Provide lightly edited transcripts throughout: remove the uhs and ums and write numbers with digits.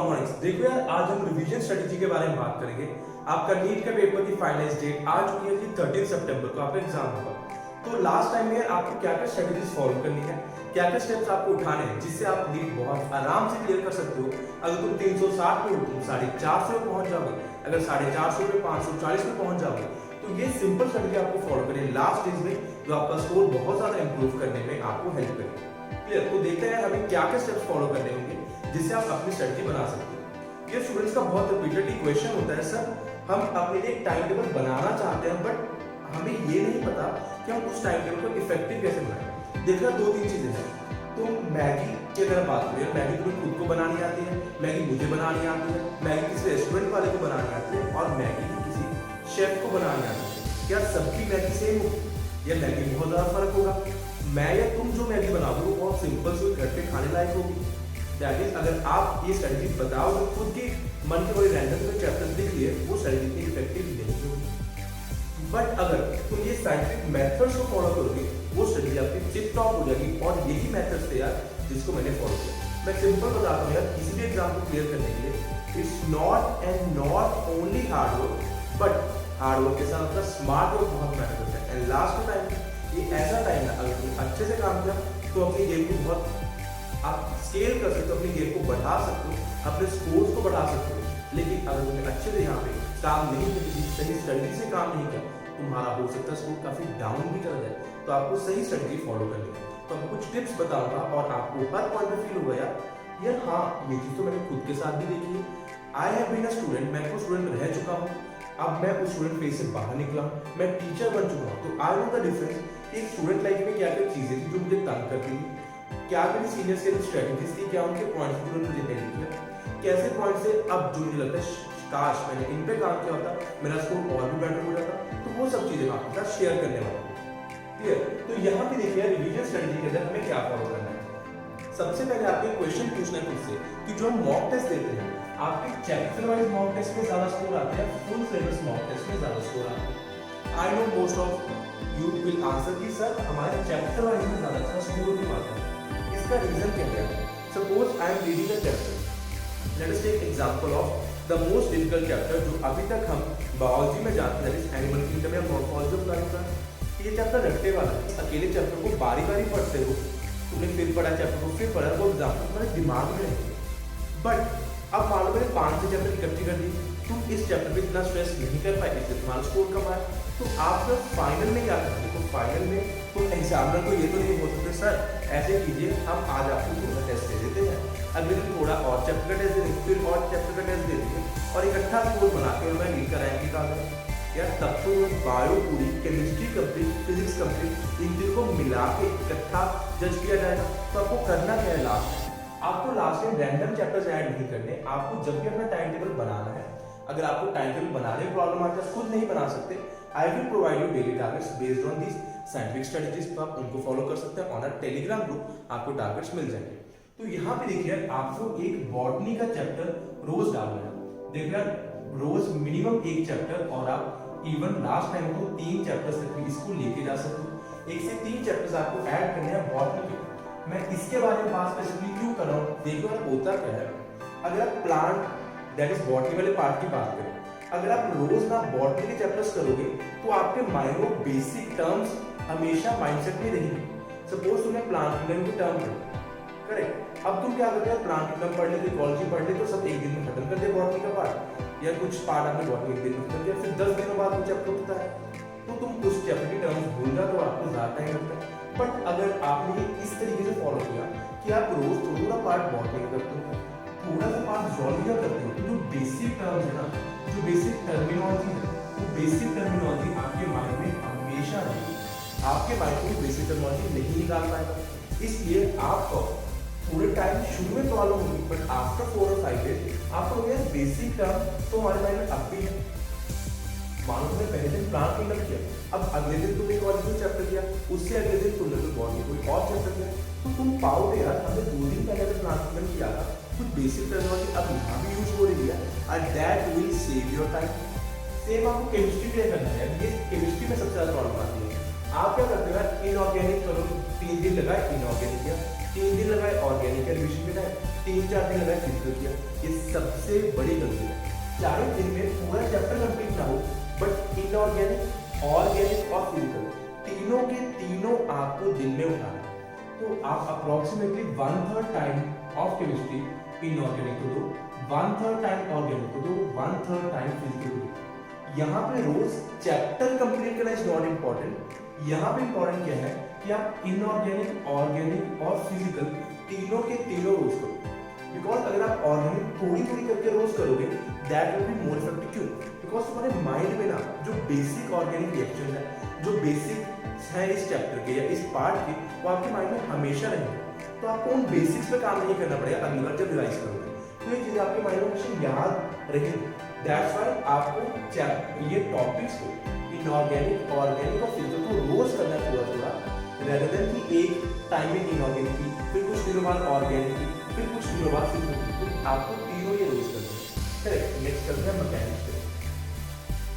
Morning. देखो यार, आज हम रिवीजन स्ट्रेटेजी के बारे में बात करेंगे। आपका नीट का पेपर की फाइनल डेट आ चुकी है कि 13 सितंबर को आपका एग्जाम होगा। तो लास्ट टाइम में आपको क्या क्या स्ट्रेटेजीज फॉलो करनी है, क्या क्या स्टेप्स आपको उठाने हैं जिससे आप नीट बहुत आराम से क्लियर कर सकते हो। अगर तुम 360 पे हो तुम 450 पे पहुंच जाओगे, अगर 450 पे 540 पे पहुंच जाओगे। तो ये सिंपल स्ट्रेटेजी आपको फॉलो करनी है लास्ट स्टेज में, जो आपका स्कोर बहुत ज्यादा इंप्रूव करने में आपको हेल्प करेगी। क्लियर? तो देखते हैं हमें क्या क्या स्टेप्स फॉलो करने होंगे जिससे आप अपनी स्ट्रेटजी बना सकते हो। ये स्टूडेंट्स का बहुत रिपीटेडली क्वेश्चन होता है, सर हम अपने लिए एक टाइम टेबल बनाना चाहते हैं बट हमें ये नहीं पता कि हम उस टाइम टेबल को इफेक्टिव कैसे बनाएं। देखना दो तीन चीजें हैं। तो मैगी की अगर बात करें, मैगी तुम्हें खुद को बनानी आती है, मैगी मुझे बनानी आती है, मैगी किसी रेस्टोरेंट वाले को बनानी आती है और मैगी किसी शेफ को बनानी आती है। क्या सबकी मैगी सेम होगी या मैगी बहुत ज्यादा फर्क होगा? मैं या तुम जो मैगी बनाओगे वो बहुत सिंपल से घर पे खाने लायक होगी। दैट इज, अगर आप ये स्ट्रेटजी बताओ तो खुद की मन के बड़े रैंडम में चैप्टर्स लिख लिए, वो स्ट्रेटजी इतनी इफेक्टिव नहीं होगी। बट अगर तुम ये साइंटिफिक मेथड्स को फॉलो करोगे, वो स्ट्रेटजी आपकी टिप टॉप हो जाएगी। और यही मेथड्स थे यार जिसको मैंने फॉलो किया। मैं सिंपल बताता हूँ यार, किसी भी एग्जाम को क्लियर करने के लिए it's not and not only hard work, but hard work के साथ अपना स्मार्ट वर्क बहुत मैटर करता है। एंड लास्ट टाइम ये ऐसा टाइम है, अगर तुम अच्छे से काम किया तो अपनी गेम को बहुत आप स्केल कर सकते हो, अपनी गेम को बढ़ा सकते हो, अपने स्कोर्स को बढ़ा सकते हो। लेकिन अगर तुमने अच्छे से यहाँ पे काम नहीं किया, सही स्ट्रेटजी से काम नहीं किया, तुम्हारा हो सकता है स्कोर काफी डाउन भी चला जाए। तो आपको सही स्ट्रेटजी फॉलो करनी है। तो मैं कुछ टिप्स बताऊंगा और आपको हर पॉइंट में फील होगा यार हाँ ये चीज तो मैंने खुद के साथ भी देखी है। I have been a student, मैं तो स्टूडेंट रह चुका हूँ, अब मैं उस स्टूडेंट फेज से बाहर निकला, मैं टीचर बन चुका हूँ। तो आई नो द डिफरेंस कि एक स्टूडेंट लाइफ में क्या क्या चीजें थी जो मुझे तंग करती थी, क्या मेरी सीनियर्स के स्ट्रेटजीज थी, क्या उनके पॉइंट्स जिन्होंने मुझे हेल्प किया, कैसे पॉइंट से अब जो मुझे लगता है काश मैंने इन पे काम किया होता मेरा स्कोर और भी बेटर हो जाता। तो वो सब चीजें मैं आपके साथ शेयर करने वाला हूँ। क्लियर? तो यहाँ पे देखिए रिवीजन स्ट्रेटजी के अंदर हमें क्या फॉलो करना है। सबसे पहले आपको एक क्वेश्चन पूछना है खुद से कि जो हम मॉक टेस्ट देते हैं, आपके चैप्टर वाइज मॉक टेस्ट में ज्यादा स्कोर आते हैं, फुल सिलेबस मॉक टेस्ट में ज्यादा स्कोर आते हैं। I know most of you will answer कि सर हमारे चैप्टर वाइज में ज्यादा अच्छा स्कोर क्यों आता है। इसका रीजन क्या है? Suppose I am reading a chapter, let us take example of the most difficult chapter जो अभी तक हम बायोलॉजी में जानते हैं, एनिमल किंगडम या मॉर्फोलॉजी ऑफ लाइफ का। ये चैप्टर रटने वाला है, अकेले चैप्टर को बारी बारी पढ़ते हो, तुमने फिर पढ़ा चैप्टर को, फिर पढ़ा, वो एग्जाम्पल तुम्हारे दिमाग में रहेंगे। बट अब मान लो मैंने 5 चैप्टर इकट्ठी कर दी, तुम इस चैप्टर पे इतना स्ट्रेस नहीं कर पाए, इससे तुम्हारा स्कोर कम आया। तो आप जब फाइनल में क्या करोगे? तो फाइनल में तुम एग्जामिनर को ये तो नहीं बोल सकते सर ऐसे कीजिए, हम आज आपको थोड़ा टेस्ट दे देते हैं, अगले दिन थोड़ा और चैप्टर का टेस्ट दे देंगे, फिर और चैप्टर का टेस्ट दे देंगे और इकट्ठा स्कोर बना के मैं नीट का रैंक निकाल दूँ यार। तब तो बायो पूरी, केमिस्ट्री कंप्लीट, फिजिक्स कंप्लीट, इन तीनों को मिला के इकट्ठा जज किया जाएगा। तो आपको करना क्या है लास्ट में? आपको लास्ट में रैंडम चैप्टर्स ऐड नहीं करने। आपको जब भी अपना टाइम टेबल बनाना है, अगर आपको टाइम टेबल बनाने में प्रॉब्लम आती है, खुद नहीं बना सकते, I will provide you daily targets based on this scientific strategies. तो आप उनको फॉलो कर सकते हैं। ऑन आवर टेलीग्राम ग्रुप आपको टारगेट्स मिल जाएंगे। तो यहाँ पे देखिए आपको एक बॉटनी का चैप्टर रोज डालना है। देखिए रोज मिनिमम एक चैप्टर, और आप इवन लास्ट टाइम को 3 चैप्टर्स तक भी इसको लेके जा सकते हो। 1 से 3 चैप्टर्स आपको ऐड करने हैं बॉटनी के। मैं इसके बारे में बात स्पेसिफिकली क्यों कर रहा हूँ? देखो यार होता क्या है, अगर आप प्लांट दैट इज बॉटनी वाले पार्ट की बात करें, अगर आप रोज ना बॉटनी के चैप्टर्स करोगे तो आपके माइंड में बेसिक टर्म्स हमेशा माइंडसेट में रहेंगे। सपोज तुमने प्लांट किंगडम की टर्म पढ़ी, करेक्ट, अब तुम क्या करते हो? प्लांट किंगडम पढ़ ले, इकोलॉजी पढ़ ले, तो सब एक दिन में खत्म कर दे बॉटनी का पार्ट, या कुछ पार्ट आपने बॉटनी एक दिन में खत्म किया, फिर 10 दिनों बाद वो चैप्टर होता है, तो तुम उस चैप्टर की टर्म्स भूल जाते हो, आपको ज्यादा टाइम लगता है। बट अगर आपने ये इस तरीके से फॉलो किया कि आप रोज थोड़ा पार्ट बॉटनी का करते हो, थोड़ा सा पार्ट जूलॉजी का करते हो, तो जो बेसिक टर्म्स है ना, जो बेसिक टर्मिनोलॉजी है, वो बेसिक टर्मिनोलॉजी आपके माइंड में हमेशा रहेगी। आपके माइंड में बेसिक टर्मिनोलॉजी नहीं निकाल पाएगा। इसलिए आपको पूरे टाइम शुरू में प्रॉब्लम होगी, बट आफ्टर 4 और 5 डेज आपको ये बेसिक टर्म तो हमारे माइंड में अब भी है। मानो तुमने पहले दिन प्लांट किंगडम किया, अब अगले दिन तुमने इकोलॉजी चैप्टर किया, उससे अगले दिन तुमने तो बॉटनी कोई और चैप्टर किया, तो तुम पाओगे यार हमने 2 दिन पहले अगर प्लांट किंगडम किया था, कुछ बेसिक टर्मिनोलॉजी अब यहाँ भी यूज हो रही है, and that will save your time. Same आपको केमिस्ट्री के लिए करना है। ये केमिस्ट्री में सबसे ज्यादा प्रॉब्लम आती है। आप क्या करते हो यार, इनऑर्गेनिक करो, 3 दिन लगाए इनऑर्गेनिक किया, 3 दिन लगाए ऑर्गेनिक रिविजन के टाइम, 3-4 दिन लगाए फिजिकल किया। ये सबसे बड़ी गलती है। चाहे दिन में पूरा चैप्टर कंप्लीट ना हो, बट इनऑर्गेनिक, ऑर्गेनिक और फिजिकल तीनों के तीनों आपको दिन में उठाना। तो आप approximately 1/3 time of chemistry inorganic को दो, 1/3 टाइम ऑर्गेनिक को दो, 1/3 टाइम फिजिकल को दो। यहाँ पे रोज चैप्टर कंप्लीट करना इज नॉट इम्पॉर्टेंट। यहाँ पे इम्पॉर्टेंट क्या है कि आप इनऑर्गेनिक, ऑर्गेनिक और फिजिकल तीनों के तीनों रोज करो। बिकॉज अगर आप ऑर्गेनिक थोड़ी थोड़ी करके रोज करोगे, that will be more effective. क्यों? बिकॉज तुम्हारे माइंड में ना जो बेसिक ऑर्गेनिक रिएक्शन है, जो बेसिक है इस चैप्टर के या इस पार्ट के, वो आपके माइंड में हमेशा रहेंगे। तो आपको उन बेसिक्स पे काम नहीं करना पड़ेगा अगली बार जब रिवाइज करोगे। तो ये चीज आपके माइंड में हमेशा याद रहेगी। दैट्स व्हाई आपको ये टॉपिक्स को इनऑर्गेनिक, ऑर्गेनिक और फिजिकल को रोज करना है थोड़ा थोड़ा, रेदर देन कि एक टाइम में इनऑर्गेनिक की, फिर कुछ दिनों बाद ऑर्गेनिक की, फिर कुछ दिनों बाद फिजिकल की। तो आपको तीनों ये रोज करना है। करेक्ट। नेक्स्ट करते हैं मैकेनिक्स पे।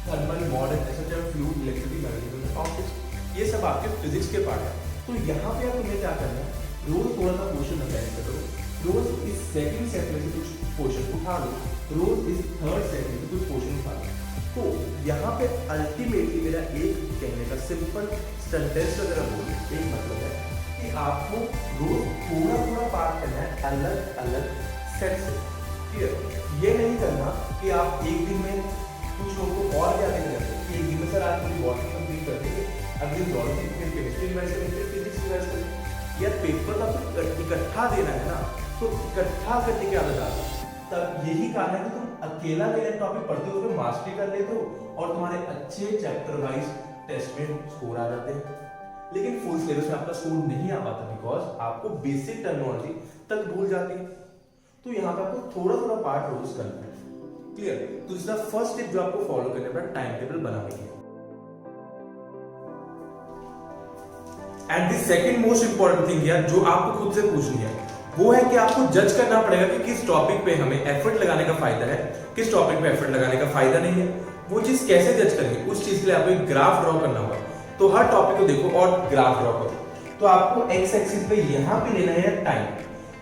Thermal, modern, isotherm, fluid, electricity, magnetism, optics, ये सब आपके फिजिक्स के पार्ट है। तो यहाँ पे आप तुम्हें क्या करना है, रोज थोड़ा सा क्वेश्चन मैकेनिक्स करो, रोज इस सेकंड सेट में से कुछ क्वेश्चन उठा लो, रोज इस थर्ड सेट में से कुछ क्वेश्चन उठा लो। तो यहाँ पे अल्टीमेटली मेरा एक कहने का सिंपल सेंटेंस वगैरह बोलूं, एक मतलब है कि आपको रोज थोड़ा थोड़ा पार्ट करना है अलग अलग सेट से। क्लियर? ये नहीं करना कि आप एक दिन में कुछ लोगों को और क्या देना चाहते हैं, एक दिन में सर आज पूरी बॉटल कंप्लीट कर देंगे, अगली जूलॉजी, फिर केमिस्ट्री रिवाइज करेंगे, फिर फिजिक्स रिवाइज करेंगे। यार पेपर का तो इकट्ठा देना है ना, तो इकट्ठा करने की आदत आती है। तब यही कारण है कि तुम अकेला टॉपिक पढ़ते हो, उसमें मास्टरी कर लेते हो और तुम्हारे अच्छे चैप्टर वाइज टेस्ट में स्कोर आ जाते हैं। लेकिन फुल सिलेबस में आपका स्कोर नहीं आ पाता बिकॉज आपको बेसिक टर्मिनोलॉजी तक भूल जाती है। तो यहाँ पे आपको थोड़ा थोड़ा पार्ट रोज करना है। क्लियर? तो इसका फर्स्ट स्टेप जो आपको फॉलो करना है टाइम टेबल बनाने की। And the second most important thing यार जो आपको खुद से पूछनी है वो है कि आपको जज करना पड़ेगा कि किस टॉपिक पे हमें एफर्ट लगाने का फायदा है, किस टॉपिक पे एफर्ट लगाने का फायदा नहीं है। वो चीज कैसे जज करेंगे, उस चीज के लिए आपको एक ग्राफ ड्रॉ करना होगा। तो हर टॉपिक को देखो और ग्राफ ड्रॉ करो। तो आपको एक्स एक्सिस पे यहां पे लेना है टाइम।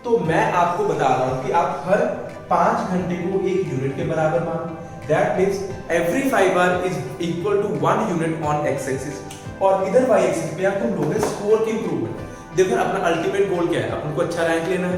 तो मैं आपको बता रहा हूं कि आप हर 5 घंटे को 1 यूनिट के बराबर मानो। That means every 5 hour is equal to 1 unit on x axis. और इधर वाई एक्सिस पे आप तुम लोगे स्कोर की इंप्रूवमेंट। देखो अपना अल्टीमेट गोल क्या है, अपन को अच्छा रैंक लेना है।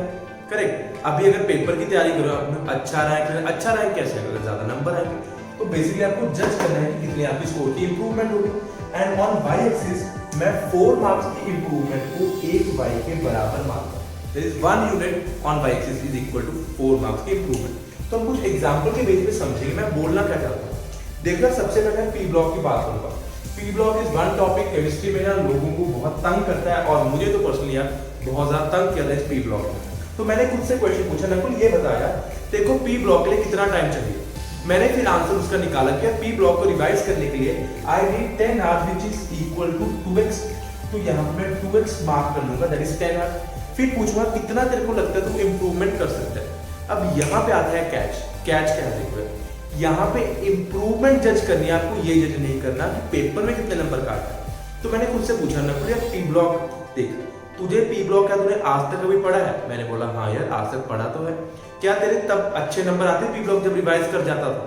करेक्ट? अभी अगर पेपर की तैयारी करो आपने अच्छा रैंक लेना, अच्छा रैंक कैसे आएगा? ज्यादा नंबर आएंगे। तो बेसिकली आपको जज करना है कि कितनी आपकी स्कोर की इंप्रूवमेंट होगी। एंड ऑन वाई एक्सिस मैं 4 मार्क्स की इंप्रूवमेंट को 1 वाई के बराबर मानता हूं। That is 1 unit on y axis is equal to 4 marks की इंप्रूवमेंट। तो हम कुछ एग्जांपल के बेस पे समझेंगे मैं बोलना क्या चाहता हूं। देखो सबसे पहले पी ब्लॉक की बात करूंगा। P block is one topic chemistry में ना लोगों को बहुत तंग करता है और मुझे तो पर्सनली यार बहुत ज्यादा तंग किया था इस पी ब्लॉक में। तो मैंने खुद से क्वेश्चन पूछा, नकुल ये बताया देखो पी ब्लॉक के लिए कितना टाइम चाहिए। मैंने फिर आंसर उसका निकाला कि पी ब्लॉक को रिवाइज करने के लिए I need 10 hours which is equal to 2x। तो यहां पे मैं 2x मार्क कर लूंगा, दैट इज 10 आवर्स। फिर पूछूंगा कितना तेरे को लगता है तू इंप्रूवमेंट कर सकता है। अब यहां पे आता है कैच। कैच क्या है? देखो यहाँ पे इंप्रूवमेंट जज करनी है आपको, ये जज नहीं करना कि पेपर में कितने नंबर काटना है। तो मैंने खुद से पूछा नकुल यार पी ब्लॉक देख, तुझे पी ब्लॉक क्या तूने आज तक कभी पढ़ा है? मैंने बोला हाँ यार आज तक पढ़ा तो है। क्या तेरे तब अच्छे नंबर आते पी ब्लॉक जब रिवाइज कर जाता था?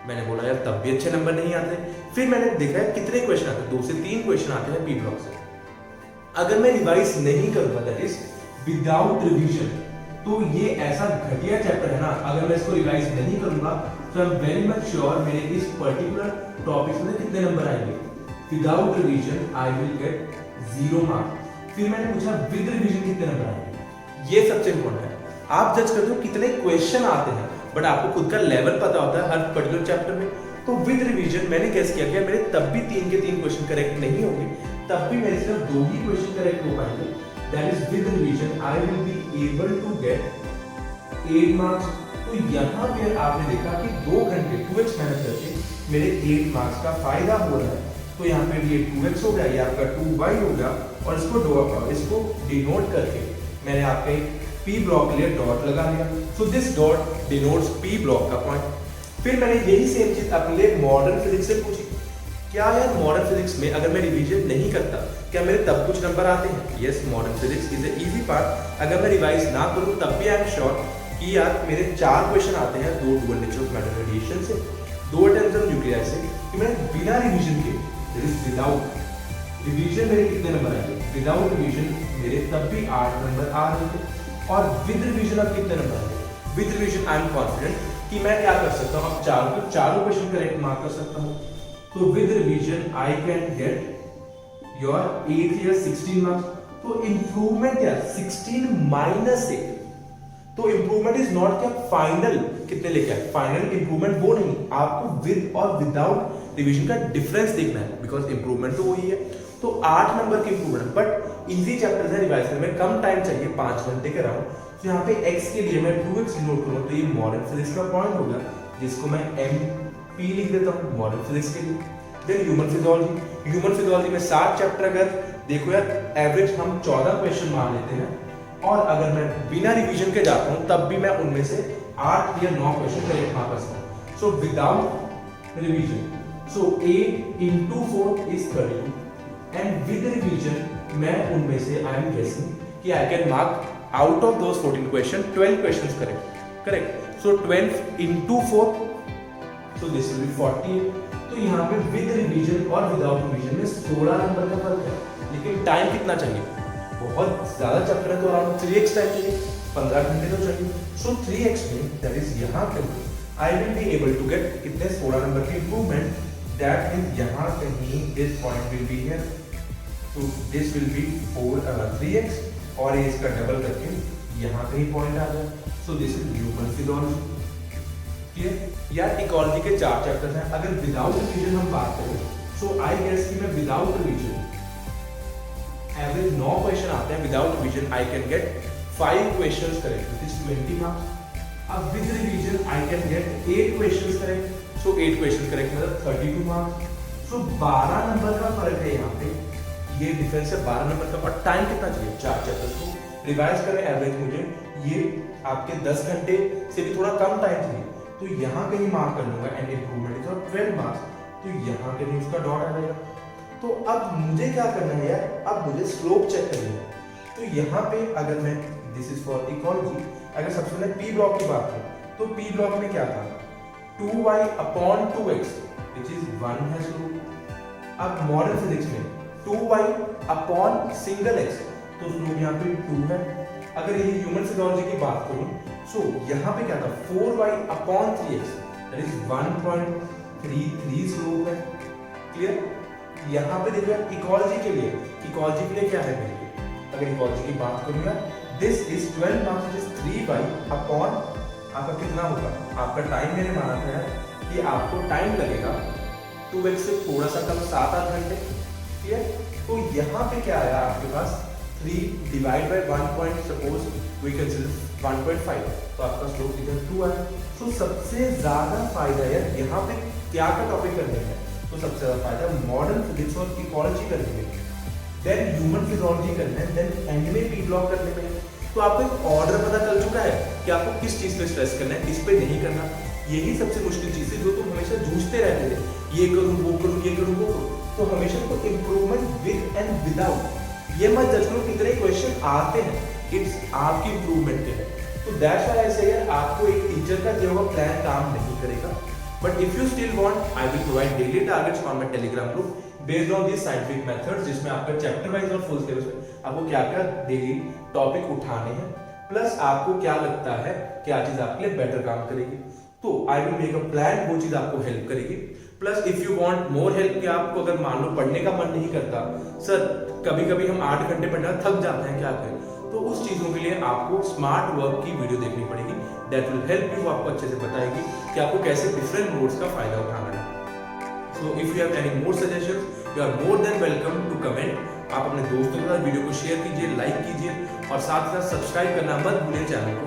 मैंने बोला यार तब भी अच्छे नंबर नहीं आते। फिर मैंने देखा है कितने क्वेश्चन आते, 2 से 3 क्वेश्चन आते हैं पी ब्लॉक से। अगर मैं रिवाइज नहीं करूंगा दैट इज विदाउट रिविजन, तो ये ऐसा घटिया चैप्टर है ना, अगर मैं इसको रिवाइज नहीं करूंगा तो I am very much sure मेरे इस पर्टिकुलर टॉपिक में कितने नंबर आएंगे। Without revision I will get 0 marks. फिर मैंने पूछा विद रिवीजन कितने नंबर आएंगे। ये सबसे इंपॉर्टेंट है। आप जज करते हो कितने क्वेश्चन आते हैं बट आपको खुद का लेवल पता होता है हर पर्टिकुलर चैप्टर में। तो विद रिवीजन मैंने कैसे किया कि मेरे तब भी 3 के 3 क्वेश्चन करेक्ट नहीं होंगे, तब भी मेरे सिर्फ 2 ही क्वेश्चन करेक्ट हो पाएंगे। That is with revision I will be able to get 8 marks. तो यहाँ पे आपने देखा कि 2 घंटे 2x मेहनत करके मेरे 8 मार्क्स का फायदा हो रहा है। तो यहाँ पे ये 2x हो गया, ये आपका 2y हो गया और इसको डिनोट करके मैंने आपके पी ब्लॉक के लिए डॉट लगा लिया। So this dot denotes P block का पॉइंट। फिर मैंने यही सेम चीज अपने लिए मॉडर्न फिजिक्स से पूछी। क्या यार मॉडर्न फिजिक्स में अगर मैं रिवीजन नहीं करता क्या मेरे तब कुछ नंबर आते हैं? Yes, modern physics is a easy part. अगर मैं रिवाइज ना करूं तब भी आई एम श्योर कि यार मेरे 4 क्वेश्चन आते हैं 2 dual nature of matter radiation से, 2 अटेम्प्ट्स ऑन न्यूक्लियर से, कि मैंने बिना रिवीजन के, दैट इज विदाउट रिवीजन मेरे कितने नंबर आएंगे, विदाउट रिवीजन मेरे तब भी 8 नंबर आ रहे थे, और विद रिवीजन अब कितने नंबर आएंगे, with revision I am confident कि मैं क्या कर सकता हूँ, अब चारों क्वेश्चन करेक्ट मार्क कर सकता हूँ। तो with revision I can get your 8 या 16 मार्क्स। तो इंप्रूवमेंट यार 16 माइनस 8, तो इंप्रूवमेंट इज नॉट क्या फाइनल कितने लेके आए, फाइनल इंप्रूवमेंट वो नहीं, आपको विद और विदाउट रिवीजन का डिफरेंस देखना है, बिकॉज इंप्रूवमेंट तो वही है। तो 8 नंबर की इंप्रूवमेंट, बट इजी चैप्टर्स है, रिवाइज करने में कम टाइम चाहिए, 5 घंटे का राउंड। तो यहाँ पे x के लिए मैं 2x नोट करूँ तो ये मॉडर्न फिजिक्स का पॉइंट होगा, जिसको मैं MP लिख देता हूँ मॉडर्न फिजिक्स के लिए। देन ह्यूमन फिजियोलॉजी में 7 चैप्टर, अगर देखो यार एवरेज हम 14 क्वेश्चन मान लेते हैं, और अगर मैं बिना रिवीजन के जाता हूं तब भी मैं उनमें से 8 या 9 क्वेश्चन करेक्ट मार सकता हूं। So without revision, so 8 into 4 is 32, and with revision मैं उनमें से आई एम गेसिंग कि I can mark out of those 14 question 12 questions correct. So 12 into 4, so this will B 48। तो यहाँ पे विद रिवीजन और विदाउट रिवीजन में 16 number का फर्क है, लेकिन टाइम कितना चाहिए, बहुत ज्यादा चैप्टर है तो अराउंड 3x टाइम चाहिए, 15 घंटे तो चाहिए। सो 3x में दैट इज यहाँ कहीं I will be able to get कितने 16 नंबर की इंप्रूवमेंट, दैट मींस यहाँ कहीं this point will be here, so this will be 3x, और ये इसका डबल करके यहाँ कहीं पॉइंट आ जाए। So this is human physiology. यार इकोलॉजी के 4 चैप्टर्स हैं, अगर विदाउट रिवीजन हम बात करें, सो आई गेस कि मैं विदाउट रिवीजन एवरेज 9 क्वेश्चन आते हैं, without revision I can get 5 questions correct which is 20 marks. अब with revision I can get 8 questions correct, so 8 questions correct मतलब 32 मार्क्स। सो 12 नंबर का फर्क है यहाँ पे, ये डिफरेंस है 12 नंबर का। और टाइम कितना चाहिए 4 चैप्टर्स को रिवाइज करें, एवरेज मुझे ये आपके 10 घंटे से भी थोड़ा कम टाइम चाहिए, तो यहाँ कहीं मार्क कर लूंगा, and improvement is of 12 marks, तो यहाँ कहीं उसका डॉट आ जाएगा। तो अब मुझे क्या करना है यार, अब मुझे स्लोप चेक करनी है। तो यहाँ पे अगर मैं, दिस इज फॉर इकोलॉजी, अगर सबसे पहले पी ब्लॉक की बात करूं, तो पी ब्लॉक में क्या था, 2y upon 2x which is 1 है स्लोप। अब मॉडर्न फिजिक्स में 2y अपॉन सिंगल x, तो स्लोप यहाँ पे 2 है। अगर ये ह्यूमन फिजियोलॉजी की बात करूं, सो यहाँ पे क्या था, 4y upon 3x, that is 1.33 slope है। क्लियर? यहाँ पे देखो इकोलॉजी के लिए क्या है मेरे लिए, अगर इकोलॉजी की बात करूंगा, this is 12 marks, is 3y upon आपका कितना होगा, आपका टाइम मैंने माना था कि आपको टाइम लगेगा 2x से थोड़ा सा कम 7-8 घंटे। क्लियर? तो यहाँ पे क्या आया आपके पास, 3 divide by 1 point, suppose we consider 1.5, तो आपका स्लोप इधर 2 आया। तो सबसे ज्यादा फायदा है यहाँ पे क्या का टॉपिक करने में, तो सबसे ज्यादा फायदा मॉडर्न फिजिक्स और इकोलॉजी करने में, देन ह्यूमन फिजियोलॉजी करने में, देन एंड में पी ब्लॉक करने में। तो आपको एक ऑर्डर पता चल चुका है कि आपको किस चीज पे स्ट्रेस करना है, किस पे नहीं करना। यही सबसे मुश्किल चीज है जो तुम हमेशा जूझते रहते थे, ये करूं वो करूं ये करूं वो करूं। तो हमेशा को इंप्रूवमेंट विद एंड विदाउट, ये मत जज करो कितने क्वेश्चन आते हैं, इट्स आपकी इंप्रूवमेंट के है। तो दैट्स व्हाई आई से यार आपको एक टीचर का दिया हुआ प्लान काम नहीं करेगा, but if you still want I will provide daily targets on my Telegram group based on this scientific methods, जिसमें आपका चैप्टर वाइज और फुल सिलेबस में आपको क्या क्या डेली टॉपिक उठाने हैं, प्लस आपको क्या लगता है क्या चीज आपके लिए बेटर काम करेगी। तो I will make a plan, वो चीज आपको हेल्प करेगी। Plus if you want more help, कि आपको अगर मान लो पढ़ने का मन नहीं करता, सर कभी कभी हम 8 घंटे पढ़ना थक जाते हैं, क्या करें, तो उस चीजों के लिए आपको स्मार्ट वर्क की वीडियो देखनी पड़ेगी, दैट विल हेल्प यू, आपको अच्छे से बताएगी कि आपको कैसे डिफरेंट नोट्स का फायदा उठाना है। So if you have any more suggestions, you are more than welcome to comment. आप अपने दोस्तों के साथ वीडियो को शेयर कीजिए, लाइक कीजिए, और साथ ही साथ सब्सक्राइब करना मत भूलिए चैनल को।